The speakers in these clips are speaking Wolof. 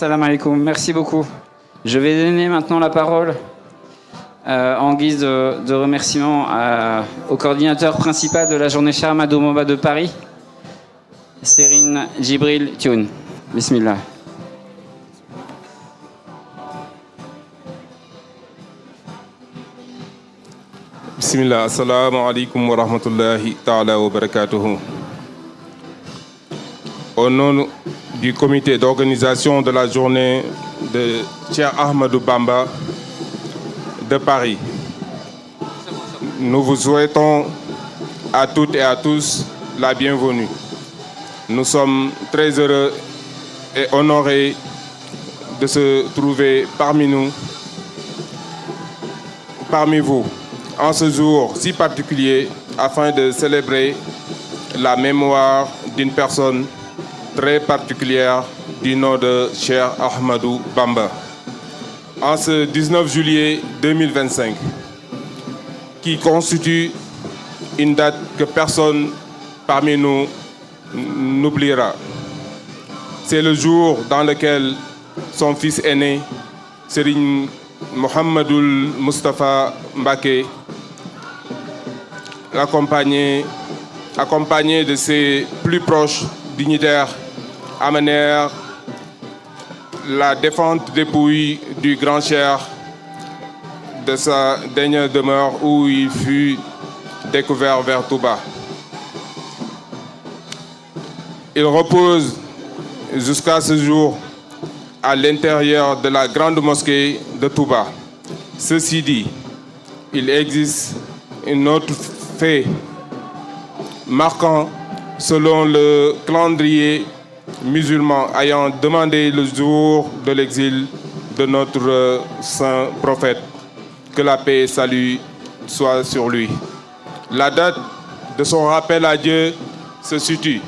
Salam alaikum, merci beaucoup. Je vais donner maintenant la parole en guise de remerciement au coordinateur principal de la journée Cheikh Ahmadou Bamba de Paris, Serine Djibril Thioune. Bismillah. Bismillah, assalamu alaikum wa rahmatullahi ta'ala wa barakatuhu. Au nom du comité d'organisation de la journée de Cheikh Ahmadou Bamba de Paris, nous vous souhaitons à toutes et à tous la bienvenue. Nous sommes très heureux et honorés de se trouver parmi vous, en ce jour si particulier, afin de célébrer la mémoire d'une personne très particulière du nom de Cheikh Ahmadou Bamba. En ce 19 juillet 2025, qui constitue une date que personne parmi nous n'oubliera. C'est le jour dans lequel son fils aîné, Serigne Mohamedoul Moustapha Mbacké, accompagné de ses plus proches dignitaires, amenèrent la défunte dépouille du grand cheikh de sa dernière demeure où il fut découvert vers Touba. Il repose jusqu'à ce jour à l'intérieur de la grande mosquée de Touba. Ceci dit, il existe un autre fait marquant selon le calendrier musulman ayant demandé le jour de l'exil de notre saint prophète, que la paix et salut soient sur lui. La date de son rappel à Dieu se situe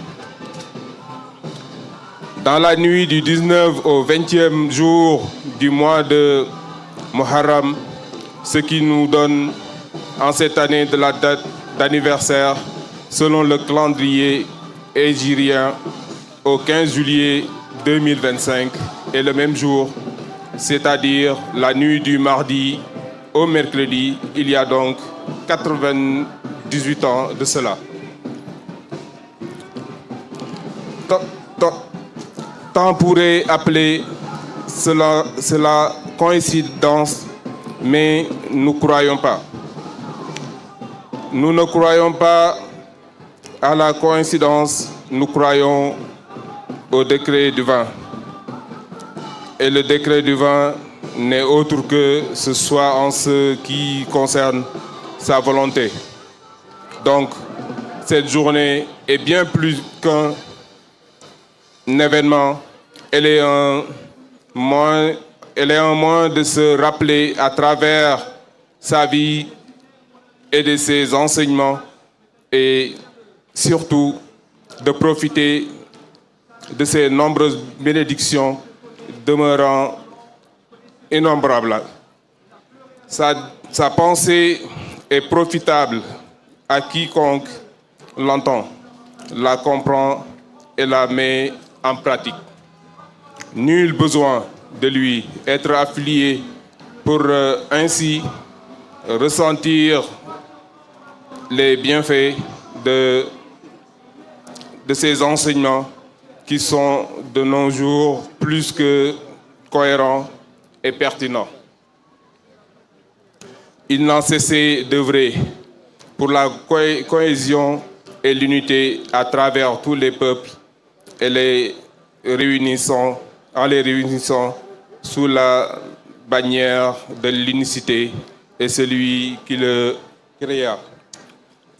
dans la nuit du 19 au 20e jour du mois de Muharram, ce qui nous donne en cette année de la date d'anniversaire selon le calendrier hégirien au 15 juillet 2025 et le même jour, c'est-à-dire la nuit du mardi au mercredi, il y a donc 98 ans de cela. Tant pourrait appeler cela coïncidence, mais nous ne croyons pas. Nous ne croyons pas à la coïncidence, nous croyons au décret divin. Et le décret divin n'est autre que ce soit en ce qui concerne sa volonté. Donc, cette journée est bien plus qu'un événement. Elle est un moyen de se rappeler à travers sa vie et de ses enseignements et surtout de profiter de ses nombreuses bénédictions demeurant innombrables. Sa pensée est profitable à quiconque l'entend, la comprend et la met en pratique. Nul besoin de lui être affilié pour ainsi ressentir les bienfaits de ces enseignements qui sont de nos jours plus que cohérents et pertinents. Il n'a cessé d'œuvrer pour la cohésion et l'unité à travers tous les peuples et en les réunissant sous la bannière de l'unicité et celui qui le créa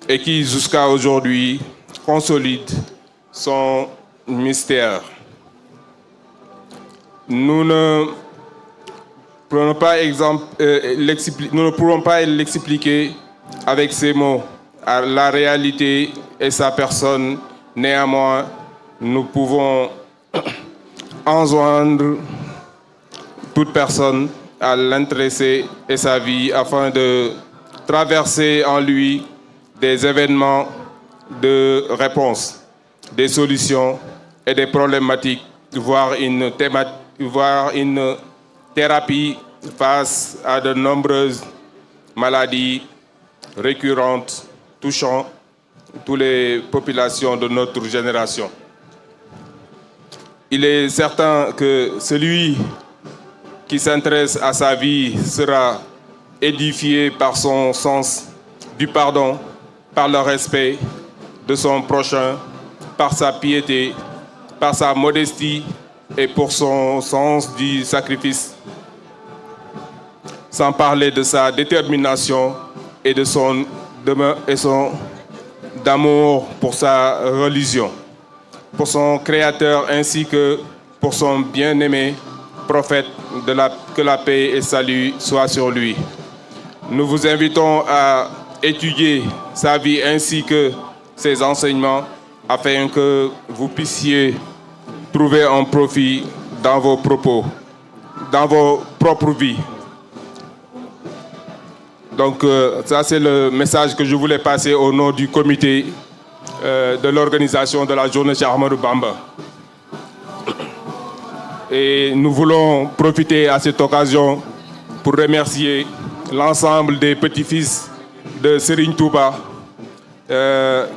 et qui jusqu'à aujourd'hui consolide son mystère. Nous ne pourrons pas l'expliquer avec ces mots, la réalité et sa personne. Néanmoins, nous pouvons enjoindre toute personne à l'intéresser et sa vie afin de traverser en lui des événements de réponse, des solutions et des problématiques, voire une voir une thérapie face à de nombreuses maladies récurrentes touchant toutes les populations de notre génération. Il est certain que celui qui s'intéresse à sa vie sera édifié par son sens du pardon, par le respect de son prochain, par sa piété, par sa modestie et pour son sens du sacrifice, sans parler de sa détermination et de son d'amour pour sa religion, pour son Créateur ainsi que pour son bien-aimé prophète, que la paix et salut soient sur lui. Nous vous invitons à étudier sa vie ainsi que ses enseignements afin que vous puissiez trouver un profit dans vos propos, dans vos propres vies. Donc ça c'est le message que je voulais passer au nom du comité de l'organisation de la journée Cheikh Ahmadou Bamba. Et nous voulons profiter à cette occasion pour remercier l'ensemble des petits-fils de Serigne Touba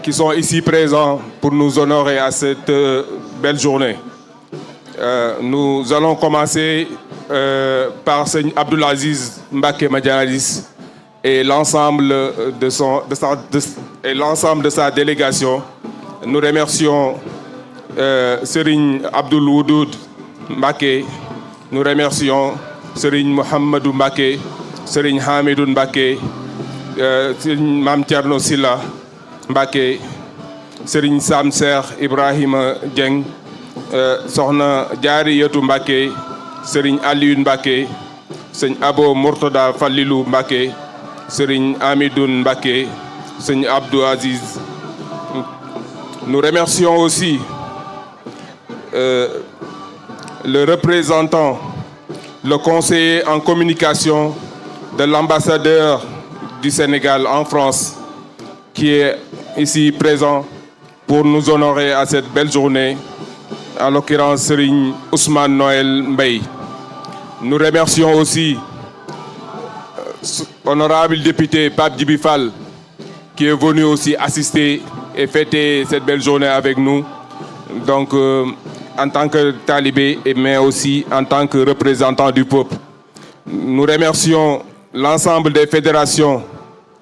qui sont ici présents pour nous honorer à cette belle journée. Nous allons commencer par Seigne Abdoulaziz Mbacké Madialis et l'ensemble de sa délégation. Nous remercions Serigne Abdoul Woudoud Mbacké, nous remercions Serigne Mohamedou Mbacké, Serigne Hamidou Mbacké, Serigne Mame Thierno Silla Mbacké, Serigne Sam Cheikh Ibrahima Dieng, Sokhna Diariyatou Mbacké, Serigne Alioune Mbacké, Serigne Abo Mourtada Fallilou Mbacké, Serigne Amidoune Mbacké, Serigne Abdou Aziz. Nous remercions aussi le représentant, le conseiller en communication de l'ambassadeur du Sénégal en France, qui est ici présent pour nous honorer à cette belle journée, en l'occurrence Serigne Ousmane Noël Mbaye. Nous remercions aussi honorable député Pape Djibi Fall, qui est venu aussi assister et fêter cette belle journée avec nous. Donc, en tant que talibé, mais aussi en tant que représentant du peuple. Nous remercions l'ensemble des fédérations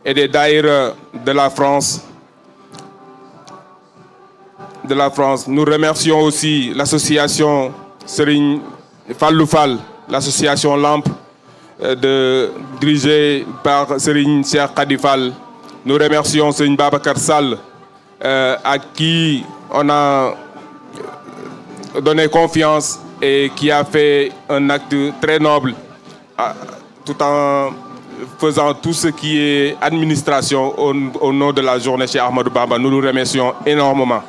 et des daïras de la France. Nous remercions aussi l'association Serigne Fallou Fall, l'association LAMP, dirigée par Serigne Cheikh Khady Fall. Nous remercions Serigne Babacar Sall, à qui on a donné confiance et qui a fait un acte très noble tout en faisant tout ce qui est administration au nom de la journée Cheikh Ahmadou Bamba. Nous nous remercions énormément.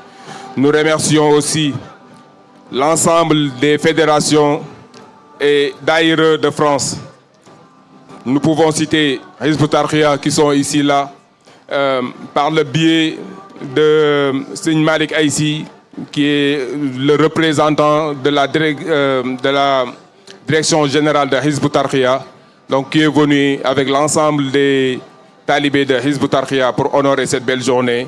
Nous remercions aussi l'ensemble des fédérations et daïras de France. Nous pouvons citer Hizb ut-Tarqiyyah qui sont ici là, par le biais de Serigne Malick Aïssi, qui est le représentant de la direction générale de Hizb ut-Tarqiyyah, donc qui est venu avec l'ensemble des talibés de Hizb ut-Tarqiyyah pour honorer cette belle journée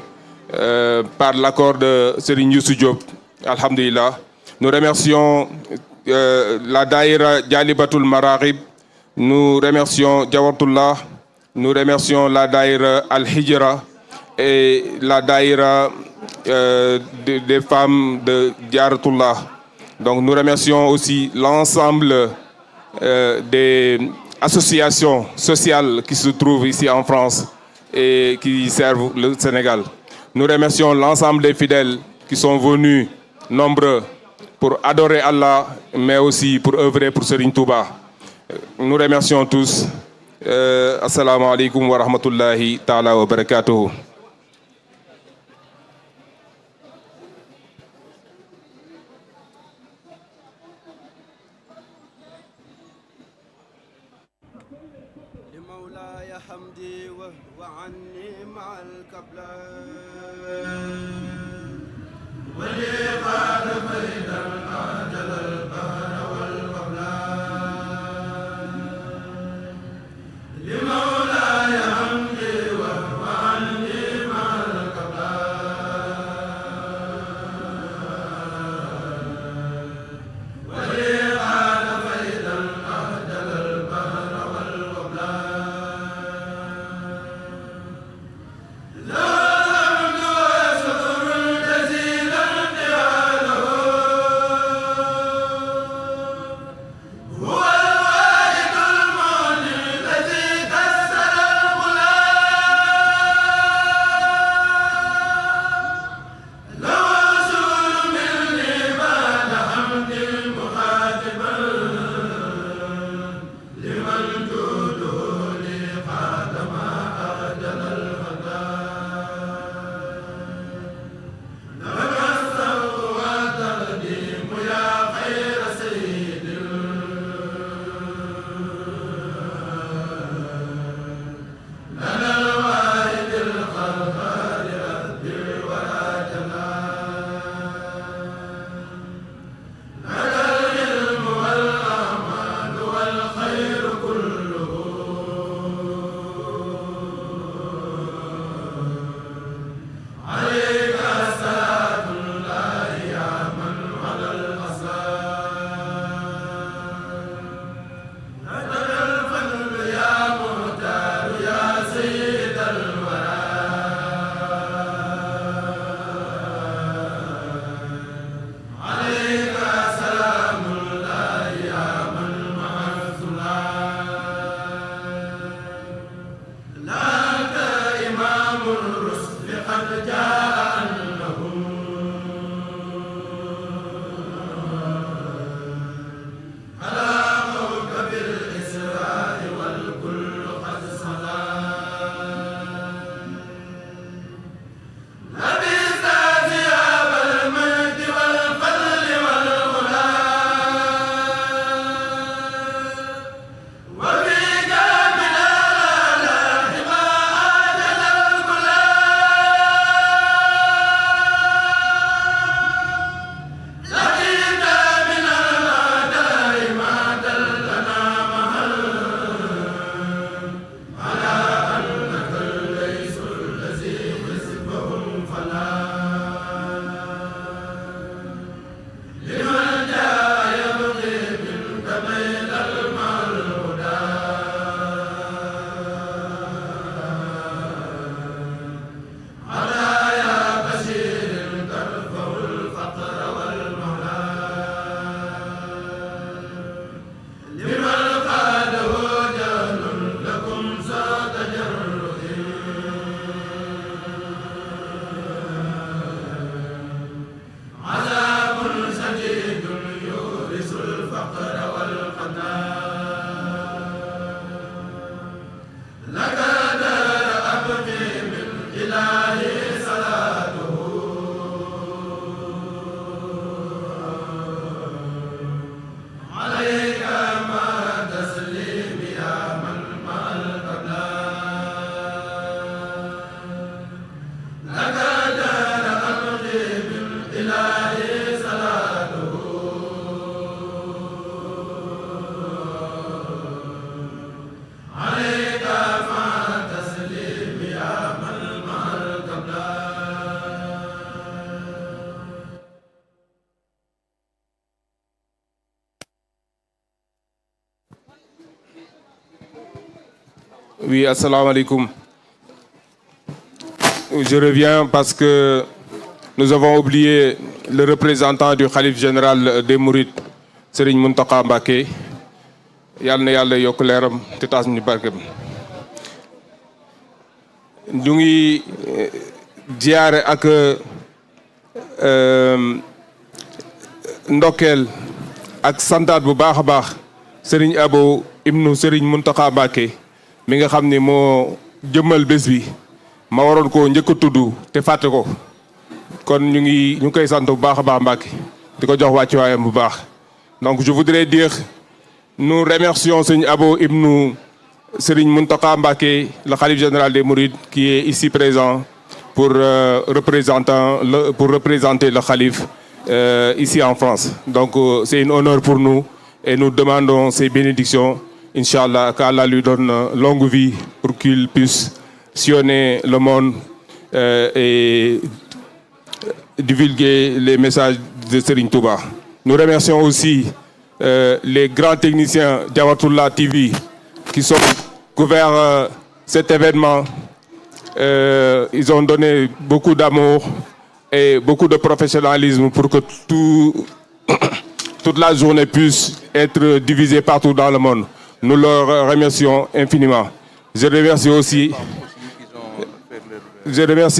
par l'accord de Serigne Youssou Diop. Alhamdulillah. Nous remercions la daïra Djalibatul Mararib, nous remercions Jawartullah, nous remercions la daïra Al-Hijra et la daïra des femmes de Diaratullah. Donc nous remercions aussi l'ensemble des associations sociales qui se trouvent ici en France et qui servent le Sénégal. Nous remercions l'ensemble des fidèles qui sont venus nombreux pour adorer Allah, mais aussi pour œuvrer pour Serigne Touba. Nous remercions tous. Assalamu alaikum wa rahmatullahi ta'ala wa barakatuhu. ولي قاد فيدا عجل البهر والبحر Oui, assalamu alaikum. Je reviens parce que nous avons oublié le représentant du Khalife général des Mourides, Serigne Mountakha Mbacké. Yal na Yàlla yokk leeram te taas ñu barkeem. Ñu ngi ziyaare ak ndokkeel ak santaat bu baax a baax Serigne Abo ibnu Serigne Mountakha Mbacké mi nga xam ni moo jëmmal bés bi ma waroon ko njëkk a tudd te fàtte ko kon ñu ngi koy sant bu baax a baax Mbacké di ko jox wàccuwaayam bu baax. Donc je voudrais dire nous remercions Serigne Abo ibnu Serigne Mountakha Mbacké, le Khalife général des Mourides, qui est ici présent pour représenter le Khalife ici en France. Donc c'est un honneur pour nous et nous demandons ses bénédictions. Inch'Allah, qu'Allah lui donne longue vie pour qu'il puisse sillonner le monde et divulguer les messages de Serigne Touba. Nous remercions aussi les grands techniciens Diawatoullah TV qui sont couverts cet événement. Ils ont donné beaucoup d'amour et beaucoup de professionnalisme pour que toute la journée puisse être divisée partout dans le monde. Nous leur remercions infiniment. Je remercie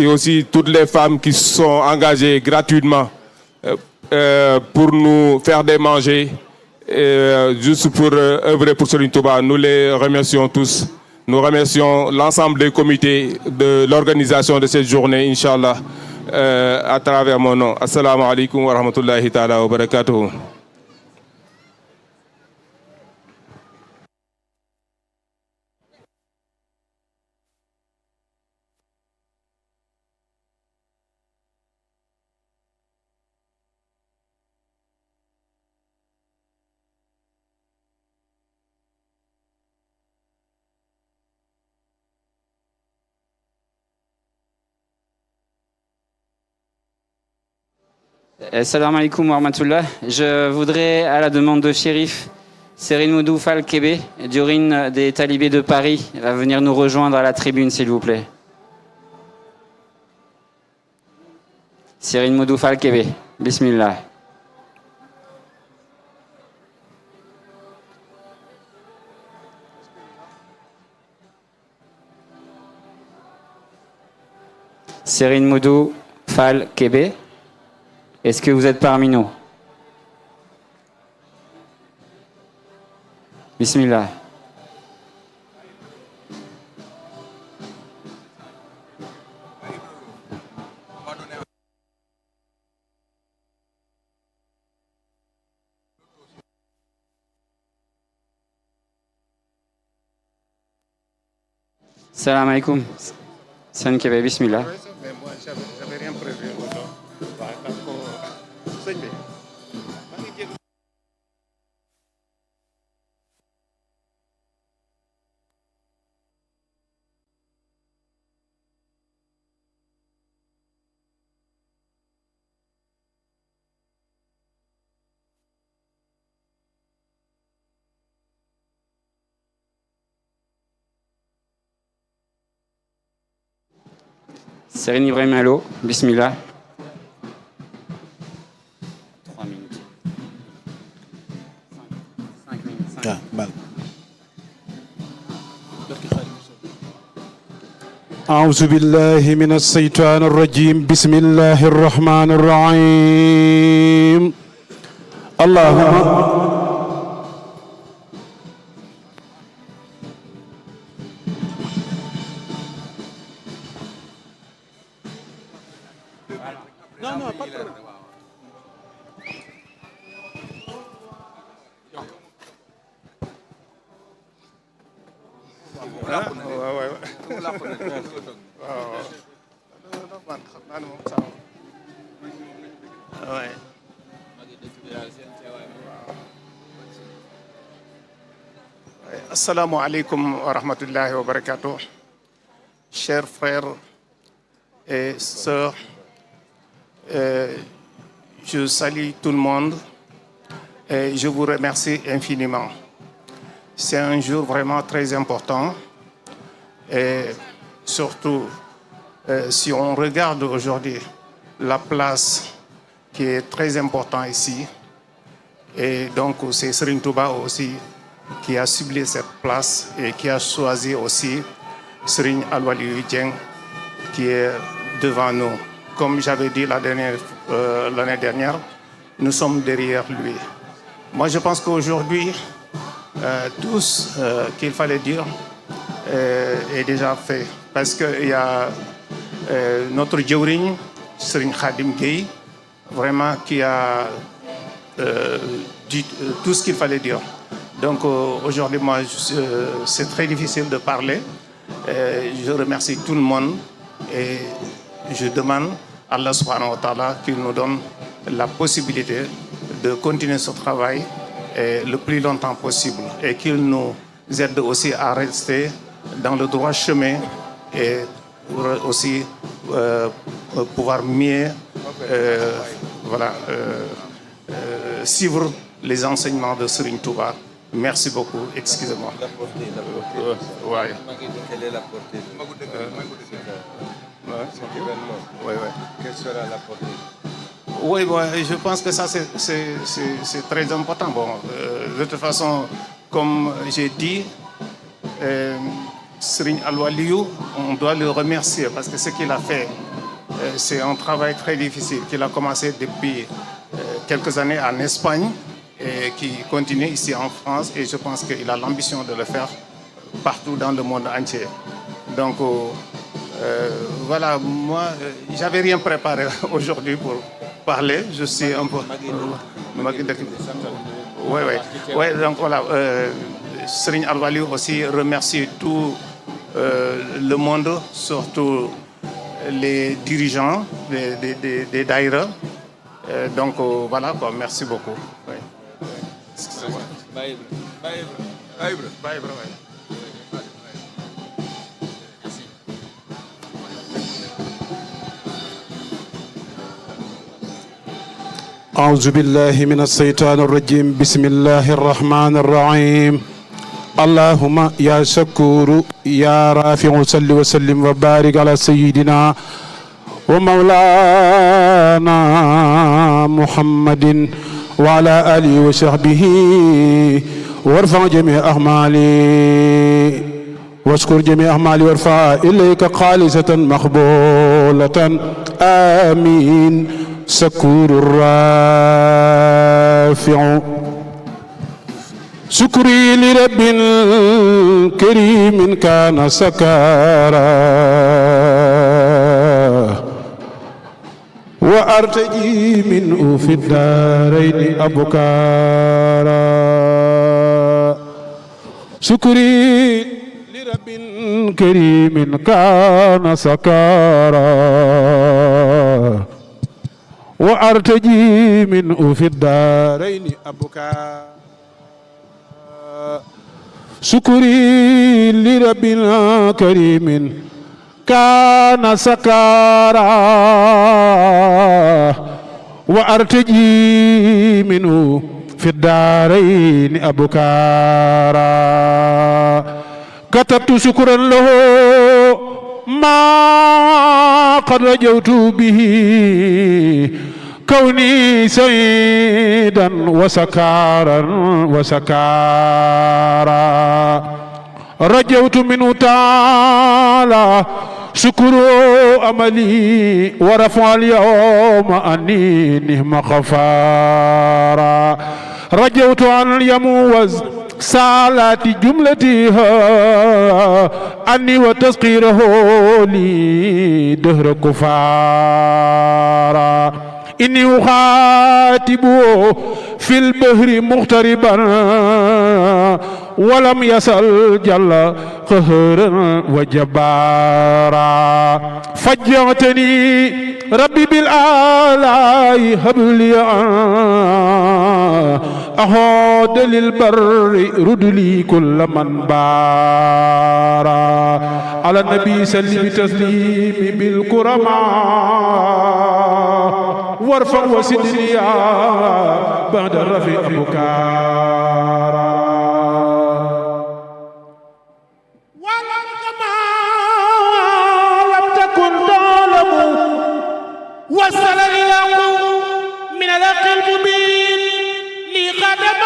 aussi toutes les femmes qui sont engagées gratuitement pour nous faire des manger, juste pour œuvrer pour Serigne Touba. Nous les remercions tous. Nous remercions l'ensemble des comités de l'organisation de cette journée, Inch'Allah, à travers mon nom. Assalamu alaikum wa rahmatullahi ta'ala wa barakatuhu. Salam alaikum wa rahmatullah. Je voudrais, à la demande de Chérif, Serigne Modou Fall Kébé, d'Urine des Talibés de Paris, va venir nous rejoindre à la tribune, s'il vous plaît. Serigne Modou Fall Kébé, bismillah. Serine Moudou Fall Kébé. Est-ce que vous êtes parmi nous? Bismillah. Salam alaikum. Serine Kébé, bismillah. Mais moi, j'avais rien prévu. Serine Ibrahim Allo, bismillah. 3 minutes. 5 minutes. أعوذ بالله من الشيطان الرجيم بسم الله الرحمن الرحيم اللهم Assalamu alaikum wa rahmatullahi wa barakatuh. Chers frères et sœurs, je salue tout le monde et je vous remercie infiniment. C'est un jour vraiment très important et surtout si on regarde aujourd'hui la place qui est très importante ici et donc c'est Serigne Touba aussi qui a ciblé cette place et qui a choisi aussi Serigne Al-Waliou Dieng qui est devant nous. Comme j'avais dit l'année dernière, nous sommes derrière lui. Moi, je pense qu'aujourd'hui, tout ce qu'il fallait dire est déjà fait. Parce qu'il y a notre jawriñ, Serigne Khadim Gueye, vraiment qui a dit tout ce qu'il fallait dire. Donc aujourd'hui, moi, c'est très difficile de parler. Je remercie tout le monde et je demande à Allah subhanahu wa ta'ala qu'il nous donne la possibilité de continuer ce travail le plus longtemps possible et qu'il nous aide aussi à rester dans le droit chemin et aussi pouvoir mieux suivre les enseignements de Serigne Touba. Merci beaucoup. Excusez-moi. Ouais. Quelle est la portée Quelle sera la portée? Oui, bon, je pense que ça, c'est très important. Bon, de toute façon, comme j'ai dit, Serigne Al-Waliou, on doit le remercier parce que ce qu'il a fait, c'est un travail très difficile qu'il a commencé depuis quelques années en Espagne et qui continue ici en France. Et je pense qu'il a l'ambition de le faire partout dans le monde entier. Donc, voilà, moi, j'avais rien préparé aujourd'hui pour parler. Je suis un peu... Oui, donc voilà. Serigne Al-Waliou aussi remercie tout le monde, surtout les dirigeants des daïra. Donc voilà, quoi, merci beaucoup. Oui. Excusez-moi. أعوذ بالله من الشيطان الرجيم بسم الله الرحمن الرحيم اللهم يا شكور يا رافع صل وسلم وبارك على سيدنا ومولانا محمد وعلى آله وصحبه وارفع جميع أعمالي واشكر جميع أعمالي وارفع إليك خالصة مقبولة آمين سكور الرافع شكري لرب كريم كان سكارا وأرتجي منه في الدارين أبكارا شكري لرب كريم كان سكارا وأرتجي منه في الدارين أبكارا شكري لربنا كريم كان سكارا وأرتجي منه في الدارين أبكارا كتبت شكرا له ما قد رجوت به كوني سيدا وسكارا رجوت منه تعالى شكر أملي ورفع اليوم أني نهم غفارا رجوت أن يموز سالات جملتها أني وتسقيره لي دهر كفارا إني أخاطبه في البحر مغتربا ولم يسل جل قهرا وجبارا فجعتني ربي بالآلاء هب لي أهود للبر رد لي كل من بارا على النبي سلم تسليم بالكرماء وارفع وسدني بعد الرفيق بكارا ولم كما لم تكن تعلم وصل إلى من الحق المبين لي قدم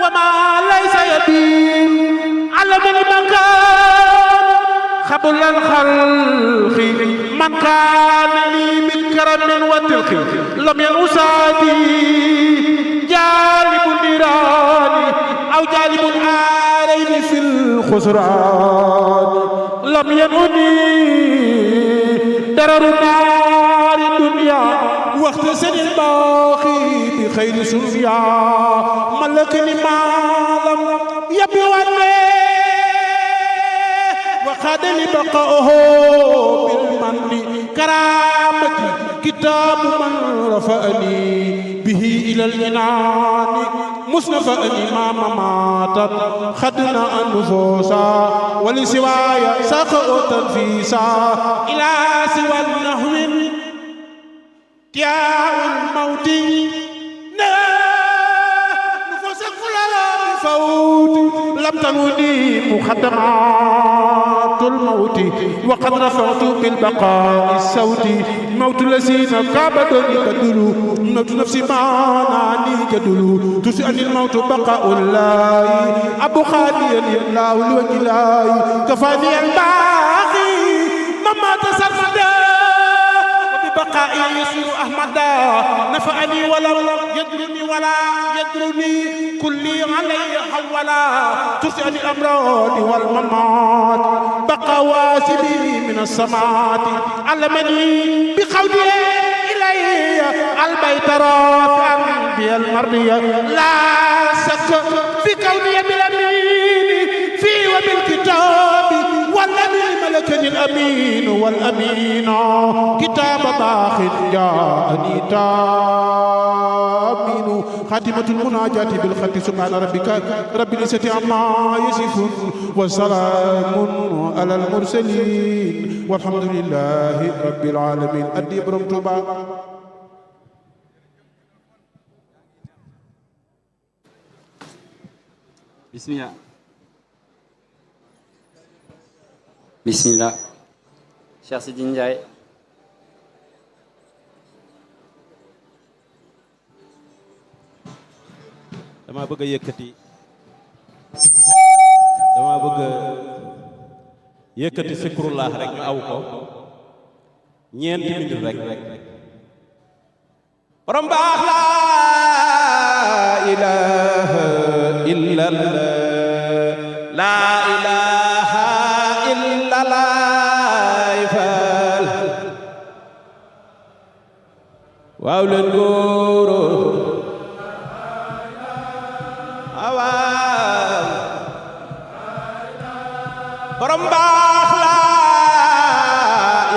وما ليس يبين علم المكان قبل الخلق من كان لي بالكرم والتلق لم ينسادي جالب النيران أو جالب الآلين في الخسران لم ينهني درر نار الدنيا واغتسل الباقي بخير سنيا ملكني ما لم يبيعني وقاد لبقائه بالمن كرامتي كتاب من رفعني به إلى الجنان مصنفني ما مماتا خدنا النفوسا ولسواي ساقوا تنفيسا إلى سوى النهو تياء الموت نفوس كل بفوت لم تنودي مخدمات الموت وقد رفعت بالبقاء الصوت موت الذين كابدوني بدلوا موت نفسي ما نعني جدلوا تسأل الموت بقاء الله أبو خالي الله لوجه الله كفاني الباقي مما تسرمدا وببقائي يسوع أحمدا نفعني ولم يدرني ولا يدرني كلي علي حولا تسأل الأمراض والممات بقى واسبي من السماوات علمني بقولي إلي البيت رافعا بي المرضية لا شك في كوني بالأمين في وبالكتاب والذي ملكني الأمين والأمين كتاب باخ جاءني تامين خاتمة المناجاة بالخط سبحان ربك رب العزة عما يصفون وسلام على المرسلين والحمد لله رب العالمين أدي برم توبا Bismillah. Bismillah. Cheikh Sidi Ndiaye. dama bëgg a yëkkati bëgg yëkkati sikrullah rek ñu aw ko ñeenti minute rek borom baax la ilaha illallah la ilaha illallah waaw leen góoro awaaw borom baax la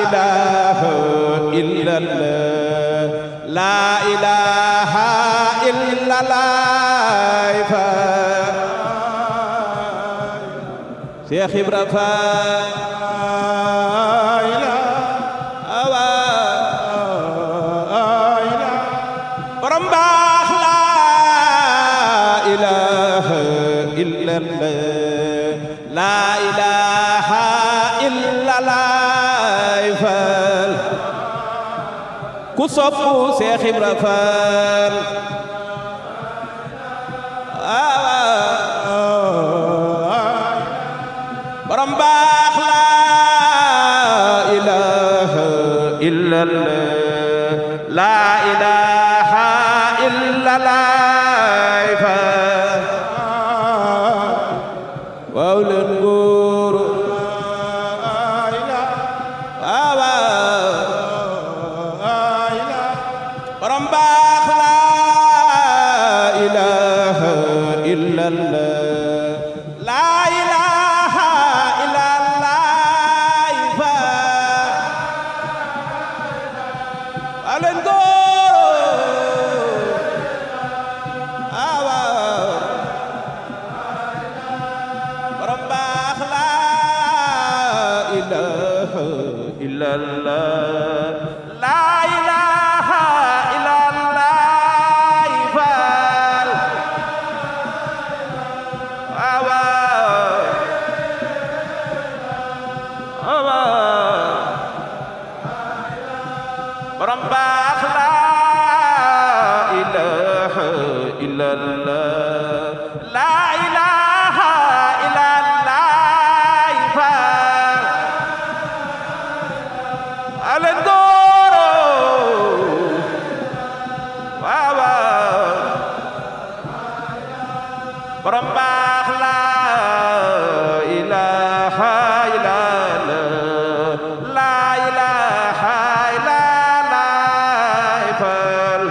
ilaha illallah la ilaha illallah Cheikh Ibra Fall borom baax la ilaha illallah la ilaha illallah Fall ku soppu Cheikh Ibra Fall borom baax la ilaha illallah la ilaha illallah waaw leen góor borom baax la ilaha illallah la ilaha illallah waaw leen góor borom baax la ilaha illallah la ilaha illallah Fall borom baax la ilaha illallah la ilaha illallah Fall alen góoro borom baax la ilaha illallah la ilaha illallah Fall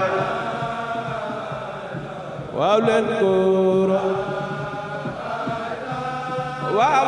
waaw leen góor waaw